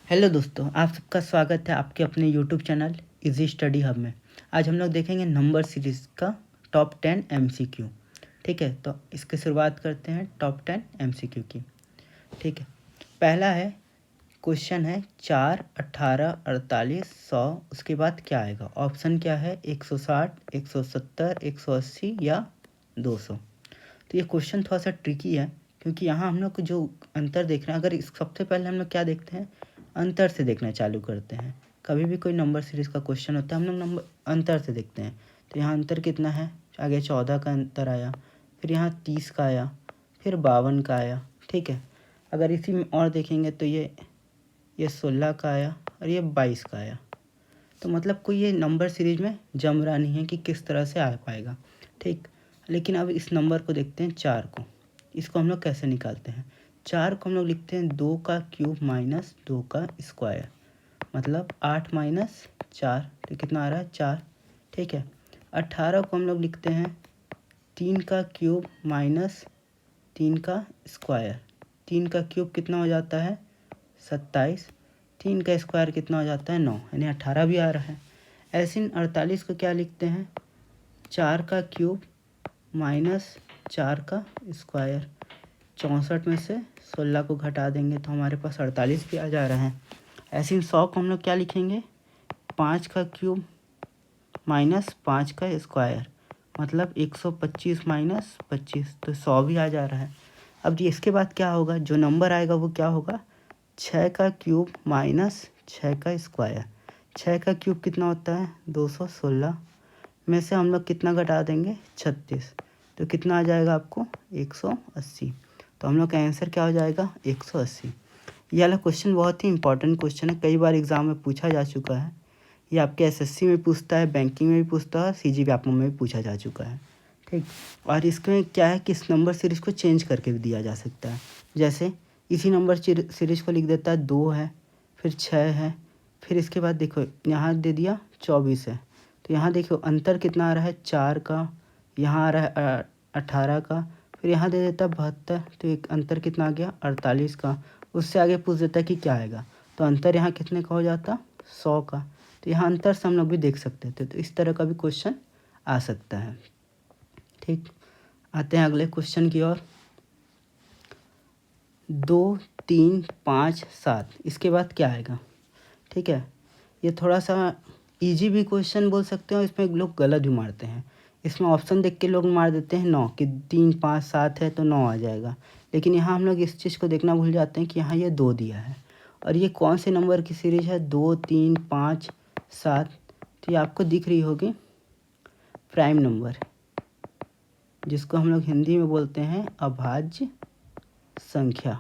Hello दोस्तों, आप सबका स्वागत है आपके अपने YouTube channel easy study hub में। आज हम लोग देखेंगे नंबर सीरीज़ का टॉप 10 एमसीक्यू। ठीक है, तो इसकी शुरुआत करते हैं टॉप 10 एमसीक्यू की। ठीक है, पहला है क्वेश्चन है 4, 18, 48, 100, उसके बाद क्या आएगा। ऑप्शन क्या है 160, 170, 180 या 200। तो ये क्वेश्चन थोड़ा सा ट्रिकी है क्योंकि यहाँ हम लोग को जो अंतर देख रहे हैं, अगर इस सबसे पहले हम लोग क्या देखते हैं, अंतर से देखना चालू करते हैं। कभी भी कोई नंबर सीरीज़ का क्वेश्चन होता है हम लोग नंबर अंतर से देखते हैं। तो यहाँ अंतर कितना है, आगे 14 का अंतर आया, फिर यहाँ 30 का आया, फिर 52 का आया। ठीक है, अगर इसी में और देखेंगे तो ये 16 का आया और ये 22 का आया। तो मतलब कोई ये नंबर सीरीज में जम रहा नहीं है कि किस तरह से आ पाएगा। ठीक, लेकिन अब इस नंबर को देखते हैं 4 को। इसको हम लोग कैसे निकालते हैं। 4 को हम लोग लिखते हैं 2 का क्यूब माइनस 2 का स्क्वायर, मतलब 8 माइनस 4, तो कितना आ रहा है 4। ठीक है, 18 को हम लोग लिखते हैं 3 का क्यूब माइनस 3 का स्क्वायर। 3 का क्यूब कितना हो जाता है 27, 3 का स्क्वायर कितना हो जाता है 9, यानी 18 भी आ रहा है। ऐसे ही 48 को क्या लिखते हैं 4 का क्यूब माइनस 4 का स्क्वायर। 64 में से 16 को घटा देंगे तो हमारे पास 48 भी आ जा रहा है। ऐसे ही 100 को हम लोग क्या लिखेंगे 5 का क्यूब माइनस 5 का स्क्वायर, मतलब 125 माइनस 25, तो 100 भी आ जा रहा है। अब ये इसके बाद क्या होगा, जो नंबर आएगा वो क्या होगा 6 का क्यूब माइनस 6 का स्क्वायर। 6 का क्यूब कितना होता है 216, में से हम लोग कितना घटा देंगे 36, तो कितना आ जाएगा आपको 180। तो हम लोग का आंसर क्या हो जाएगा 180। ये वाला क्वेश्चन बहुत ही इंपॉर्टेंट क्वेश्चन है, कई बार एग्जाम में पूछा जा चुका है। ये आपके एसएससी में पूछता है, बैंकिंग में भी पूछता है, सीजी व्यापम में भी पूछा जा चुका है। ठीक, और इसमें क्या है कि इस नंबर सीरीज़ को चेंज करके भी दिया जा सकता है। जैसे इसी नंबर सीरीज़ को लिख देता है 2 है, फिर 6 है, फिर इसके बाद देखो यहाँ दे दिया 24 है, तो यहाँ देखो अंतर कितना आ रहा है 4 का, यहाँ आ रहा है 18 का, फिर यहाँ दे देता 72, तो एक अंतर कितना आ गया 48 का। उससे आगे पूछ देता है कि क्या आएगा, तो अंतर यहाँ कितने का हो जाता 100 का। तो यहाँ अंतर से हम लोग भी देख सकते थे, तो इस तरह का भी क्वेश्चन आ सकता है। ठीक, आते हैं अगले क्वेश्चन की ओर। 2, 3, 5, 7, इसके बाद क्या आएगा। ठीक है, ये थोड़ा सा इजी भी क्वेश्चन बोल सकते हो, इसमें लोग गलत भी मारते हैं। इसमें ऑप्शन देख के लोग मार देते हैं 9 कि 3, 5, 7 है तो 9 आ जाएगा, लेकिन यहाँ हम लोग इस चीज़ को देखना भूल जाते हैं कि यहाँ ये 2 दिया है और ये कौन से नंबर की सीरीज है 2, 3, 5, 7। तो ये आपको दिख रही होगी प्राइम नंबर, जिसको हम लोग हिंदी में बोलते हैं अभाज्य संख्या,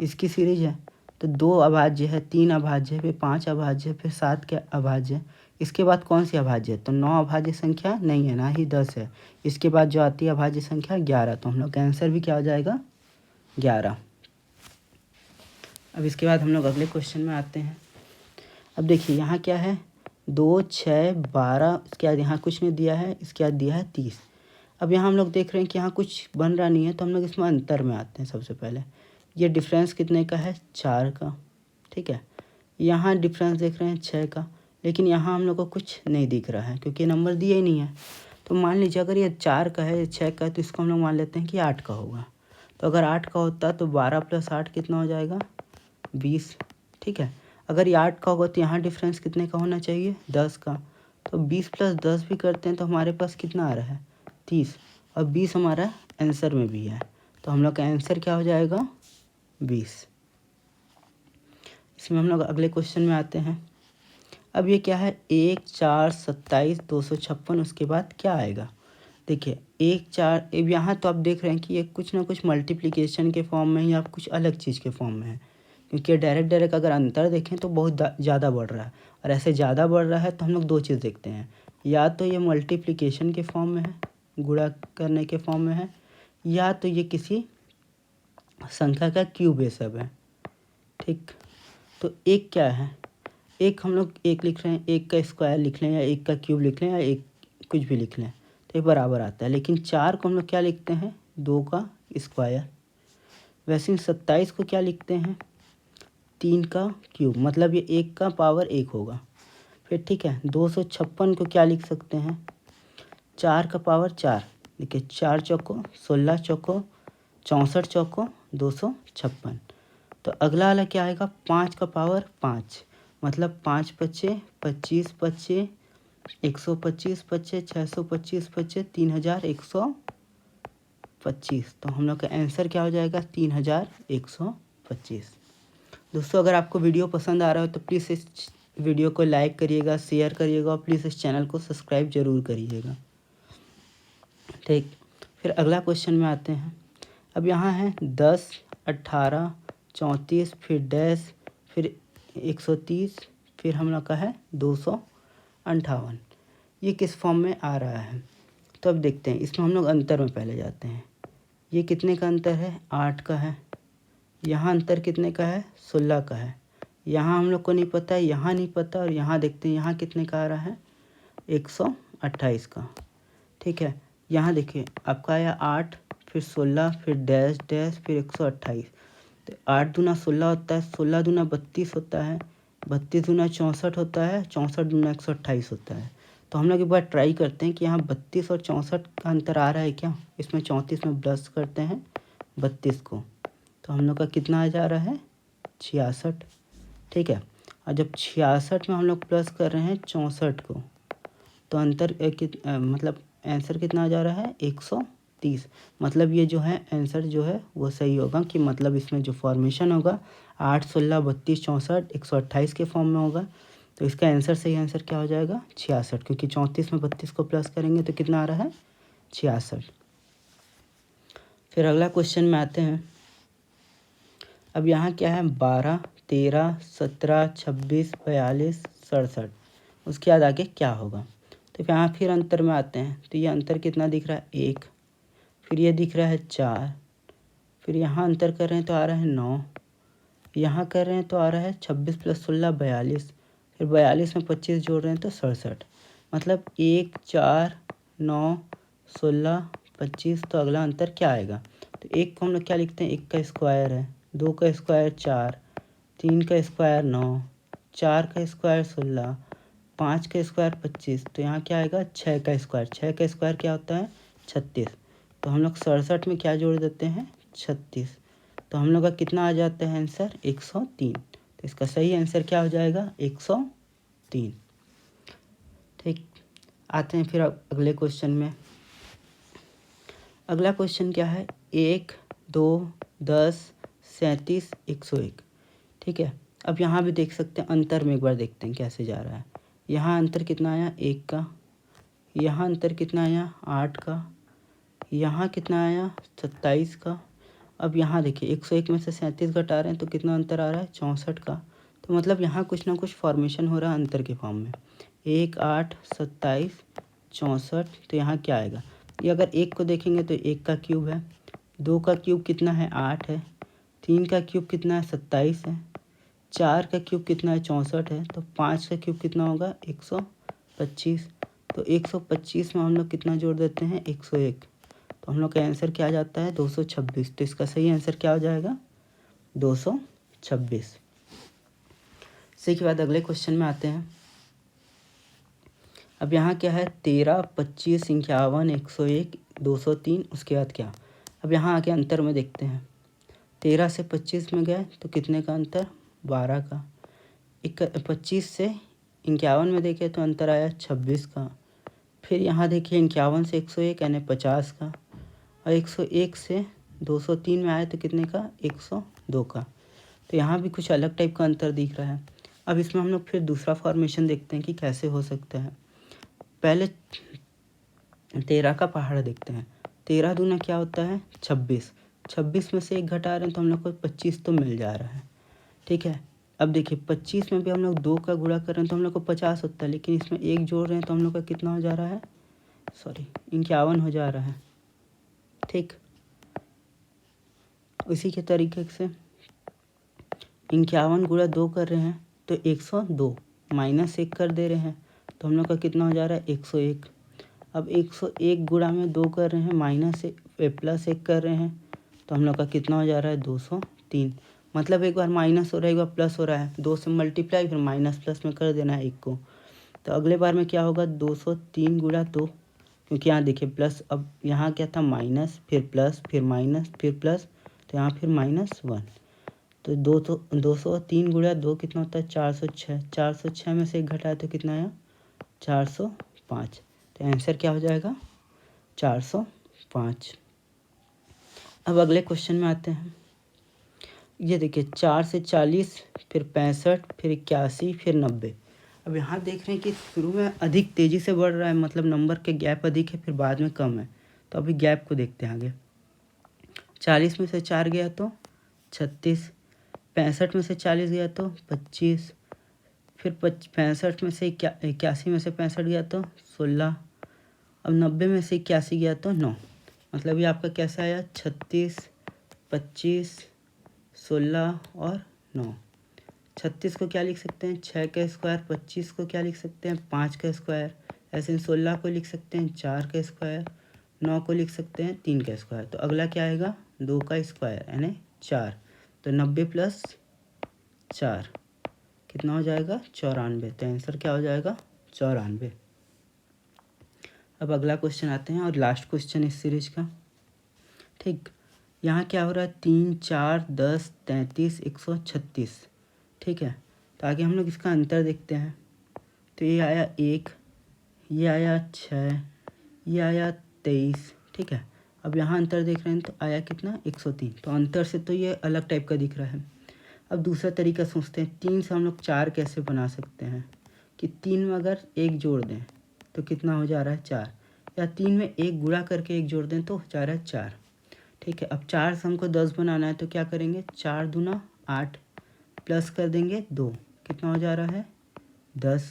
इसकी सीरीज है। तो 2 अभाज्य है, 3 अभाज्य है, फिर 5 अभाज्य है, फिर 7 के अभाज्य है। इसके बाद कौन सी अभाज्य है, तो 9 अभाज्य संख्या नहीं है, ना ही 10 है। इसके बाद जो आती है अभाज्य संख्या 11, तो हम लोग का आंसर भी क्या हो जाएगा 11। अब इसके बाद हम लोग अगले क्वेश्चन में आते हैं। अब देखिए यहाँ क्या है 2, 6, 12, इसके बाद यहाँ कुछ नहीं दिया है, इसके बाद दिया है 30। अब यहाँ हम लोग देख रहे हैं कि यहाँ कुछ बन रहा नहीं है, तो हम लोग इसमें अंतर में आते हैं। सबसे पहले ये डिफरेंस कितने का है 4 का। ठीक है, यहाँ डिफरेंस देख रहे हैं 6 का, लेकिन यहाँ हम लोग को कुछ नहीं दिख रहा है क्योंकि नंबर दिया ही नहीं है। तो मान लीजिए अगर ये 4 का है, 6 का है, तो इसको हम लोग मान लेते हैं कि 8 का होगा। तो अगर 8 का होता तो 12 + 8 कितना हो जाएगा 20। ठीक है, अगर ये 8 का होगा तो यहाँ डिफरेंस कितने का होना चाहिए 10 का। तो 20 + 10 भी करते हैं तो हमारे पास कितना आ रहा है 30, और 20 हमारा आंसर में भी है, तो हम लोग का आंसर क्या हो जाएगा 20। इसमें हम लोग अगले क्वेश्चन में आते हैं। अब ये क्या है 1, 4, 27, 256, उसके बाद क्या आएगा। देखिए 1, 4, अब यहाँ तो आप देख रहे हैं कि ये कुछ ना कुछ मल्टीप्लिकेशन के फॉर्म में या कुछ अलग चीज़ के फॉर्म में है, क्योंकि डायरेक्ट अगर अंतर देखें तो बहुत ज़्यादा बढ़ रहा है, और ऐसे ज़्यादा बढ़ रहा है तो हम लोग 2 चीज़ देखते हैं, या तो ये मल्टीप्लिकेशन के फॉर्म में है, गुणा करने के फॉर्म में है, या तो ये किसी संख्या का क्यूब ये सब है। ठीक, तो एक क्या है, एक हम लोग एक लिख रहे हैं, एक का स्क्वायर लिख लें या एक का क्यूब लिख लें या एक कुछ भी लिख लें तो ये बराबर आता है। लेकिन 4 को हम लोग क्या लिखते हैं 2 का स्क्वायर। वैसे ही 27 को क्या लिखते हैं 3 का क्यूब, मतलब ये 1 का पावर 1 होगा। फिर ठीक है, 256 को क्या लिख सकते हैं, 4 का पावर 4। देखिए 4 चौको 16, चौको 64, चौको 256। तो अगला वाला क्या आएगा, 5 का पावर 5, मतलब 5 पच्चे 25, पच्चे 125, पच्चे 625, पच्चे 3125। तो हम लोग का आंसर क्या हो जाएगा, 3125। दोस्तों अगर आपको वीडियो पसंद आ रहा हो तो प्लीज़ इस वीडियो को लाइक करिएगा, शेयर करिएगा और प्लीज़ इस चैनल को सब्सक्राइब ज़रूर करिएगा। ठीक, फिर अगला क्वेश्चन में आते हैं। अब यहाँ है 10, 18, 34, फिर डैश, फिर 130, फिर हम लोग का है 258। ये किस फॉर्म में आ रहा है, तो अब देखते हैं। इसमें हम लोग अंतर में पहले जाते हैं। ये कितने का अंतर है, 8 का है। यहाँ अंतर कितने का है, 16 का है। यहाँ हम लोग को नहीं पता है, यहाँ नहीं पता, और यहाँ देखते हैं यहाँ कितने का आ रहा है, 128 का। ठीक है, यहाँ देखिए आपका आया 8, फिर 16, फिर डैश डैश, फिर 128। तो 8 दूना 16 होता है, 16 दूना 32 होता है, 32 दूना 64 होता है, 64 दूना 128 होता है। तो हम लोग एक बार ट्राई करते हैं कि यहाँ 32 और 64 का अंतर आ रहा है क्या। इसमें 34 में प्लस करते हैं 32 को, तो हम लोग का कितना आ जा रहा है, 66। ठीक है, और जब 66 में हम लोग प्लस कर रहे हैं 64 को, तो अंतर मतलब आंसर कितना आ जा रहा है, 130। मतलब ये जो है आंसर जो है वो सही होगा, कि मतलब इसमें जो फॉर्मेशन होगा 8, 16, 32, 64, 128 के फॉर्म में होगा। तो इसका आंसर, सही आंसर क्या हो जाएगा, 66, क्योंकि 34 में 32 को प्लस करेंगे तो कितना आ रहा है, 66। फिर अगला क्वेश्चन में आते हैं। अब यहाँ क्या है, 12, 13, 17, 26, 42, 67। उसके बाद आगे क्या होगा, तो यहाँ फिर अंतर में आते हैं। तो ये अंतर कितना दिख रहा है, 1, फिर ये दिख रहा है 4, फिर यहाँ अंतर कर रहे हैं तो आ रहा है 9, यहाँ कर रहे हैं तो आ रहा है 26 + 16 42, फिर 42 में 25 जोड़ रहे हैं तो 67। मतलब 1, 4, 9, 16, 25। तो अगला अंतर क्या आएगा, तो 1 को हम लोग क्या लिखते हैं, 1 का स्क्वायर है, 2 का स्क्वायर 4, 3 का स्क्वायर 9, 4 का स्क्वायर 16, 5 का स्क्वायर 25। तो यहाँ क्या आएगा, 6 का स्क्वायर, 6 का स्क्वायर क्या होता है, 36। तो हम लोग 67 में क्या जोड़ देते हैं, 36। तो हम लोग का कितना आ जाता है आंसर, 103। तो इसका सही आंसर क्या हो जाएगा, 103। ठीक, आते हैं फिर अगले क्वेश्चन में। अगला क्वेश्चन क्या है, 1, 2, 10, 37, 101। ठीक है, अब यहाँ भी देख सकते हैं, अंतर में एक बार देखते हैं कैसे जा रहा है। यहाँ अंतर कितना आया, 1 का, यहाँ अंतर कितना आया, 8 का, यहाँ कितना आया, 27 का। अब यहाँ देखिए 101 में से 37 घटा रहे हैं तो कितना अंतर आ रहा है, 64 का। तो मतलब यहाँ कुछ ना कुछ फॉर्मेशन हो रहा है अंतर के फॉर्म में। 1, 8, 27, 64। तो यहाँ क्या आएगा, ये अगर 1 को देखेंगे तो 1 का क्यूब है, 2 का क्यूब कितना है, 8 है, 3 का क्यूब कितना है, 27 है, 4 का क्यूब कितना है, 64 है, तो 5 का क्यूब कितना होगा, 125। तो 125 में हम लोग कितना जोड़ देते हैं, 101। तो हम लोग का आंसर क्या आ जाता है, 226। तो इसका सही आंसर क्या हो जाएगा, 226। इसी के बाद अगले क्वेश्चन में आते हैं। अब यहाँ क्या है, 13, 25, 51, 101, 203। उसके बाद क्या, अब यहाँ आके अंतर में देखते हैं। 13 से 25 में गए तो कितने का अंतर, 12 का। 25 से 51 में देखें तो अंतर आया 26 का। फिर यहाँ देखिए 51 से 101 यानी 50 का, और 101 से 203 में आया तो कितने का, 102 का। तो यहाँ भी कुछ अलग टाइप का अंतर दिख रहा है। अब इसमें हम लोग फिर दूसरा फॉर्मेशन देखते हैं कि कैसे हो सकता है। पहले 13 का पहाड़ा देखते हैं। 13 दूना क्या होता है, 26। 26 में से 1 घटा रहे हैं तो हम लोग को 25 तो मिल जा रहा है। ठीक है, अब देखिए 25 में भी हम लोग 2 का गुणा कर रहे हैं तो हम लोग को 50 होता है, लेकिन इसमें 1 जोड़ रहे हैं तो हम लोग का कितना हो जा रहा है, 51 हो जा रहा है। ठीक, उसी के तरीके से 51 गुणा 2 कर रहे हैं तो 102, -1 कर दे रहे हैं तो हम लोग का कितना हो जा रहा है, 101। अब 101 गुणा में 2 कर रहे हैं, +1 कर रहे हैं तो हम लोग का कितना हो जा रहा है, 203। मतलब एक बार माइनस हो रहा है एक बार प्लस हो रहा है, 2 से मल्टीप्लाई फिर माइनस प्लस में कर देना है 1 को। तो अगले बार में क्या होगा 203 गुणा 2, क्योंकि यहाँ देखिए प्लस, अब यहाँ क्या था माइनस फिर प्लस फिर माइनस फिर प्लस, तो यहाँ फिर -1। तो 203 गुणा 2 कितना होता है 406। 406 में से 1 घटाया तो कितना आया 405। तो आंसर क्या हो जाएगा 405। अब अगले क्वेश्चन में आते हैं। ये देखिए 4 से 40 फिर 65 फिर 81 फिर 90। अब यहाँ देख रहे हैं कि शुरू में अधिक तेज़ी से बढ़ रहा है, मतलब नंबर के गैप अधिक है फिर बाद में कम है। तो अभी गैप को देखते हैं आगे। 40 में से 4 गया तो 36, 65 में से 40 गया तो 25, फिर 65 में से 81 में से 65 गया तो 16, अब 90 में से 81 गया तो 9। मतलब ये आपका कैसा आया 36, 25, 16 और 9। 36 को क्या लिख सकते हैं 6 का स्क्वायर, 25 को क्या लिख सकते हैं 5 का स्क्वायर, ऐसे 16 को लिख सकते हैं 4 का स्क्वायर, 9 को लिख सकते हैं 3 का स्क्वायर। तो अगला क्या आएगा 2 का स्क्वायर यानी 4। तो 90 प्लस 4 कितना हो जाएगा 94। तो आंसर क्या हो जाएगा 94। अब अगला क्वेश्चन आते हैं और लास्ट क्वेश्चन इस सीरीज का। ठीक, यहाँ क्या हो रहा है 3, 4, 10, 33, 136। ठीक है, तो आगे हम लोग इसका अंतर देखते हैं। तो ये आया 1, ये आया 6, ये आया 23। ठीक है, अब यहाँ अंतर देख रहे हैं तो आया कितना 103। तो अंतर से तो ये अलग टाइप का दिख रहा है। अब दूसरा तरीका सोचते हैं, 3 से हम लोग 4 कैसे बना सकते हैं कि 3 में अगर 1 जोड़ दें तो कितना हो जा रहा है 4, या 3 में 1 गुणा करके 1 जोड़ दें तो हो जा रहा है 4। ठीक है, अब 4 से हमको 10 बनाना है तो क्या करेंगे 4 दूना 8 प्लस कर देंगे 2, कितना हो जा रहा है 10।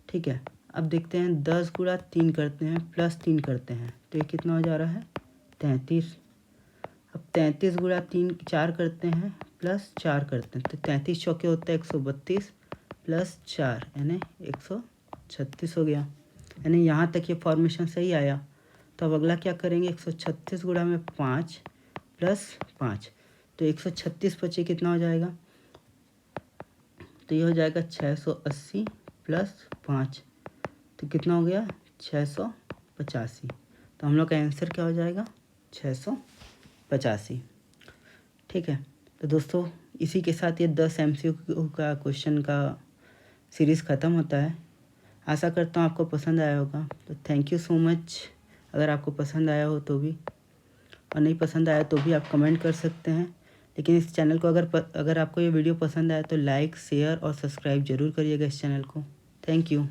ठीक है, अब देखते हैं 10 गुणा 3 करते हैं प्लस 3 करते हैं तो ये कितना हो जा रहा है 33। अब 33 गुणा 3 4 करते हैं प्लस 4 करते हैं तो 33 चौके होता है 132 प्लस 4 यानी 136 हो गया। यानी यहाँ तक ये फॉर्मेशन सही आया। तो अब अगला क्या करेंगे 136 गुणा में 5 प्लस 5, तो 136 बचे कितना हो जाएगा, तो ये हो जाएगा 680 प्लस 5, तो कितना हो गया 685। तो हम लोग का आंसर क्या हो जाएगा 685। ठीक है, तो दोस्तों इसी के साथ ये 10 MCQ का क्वेश्चन का सीरीज़ ख़त्म होता है। आशा करता हूँ आपको पसंद आया होगा। तो थैंक यू सो मच। अगर आपको पसंद आया हो तो भी, और नहीं पसंद आया तो भी आप कमेंट कर सकते हैं। लेकिन इस चैनल को अगर आपको ये वीडियो पसंद आया तो लाइक शेयर और सब्सक्राइब ज़रूर करिएगा इस चैनल को। Thank you.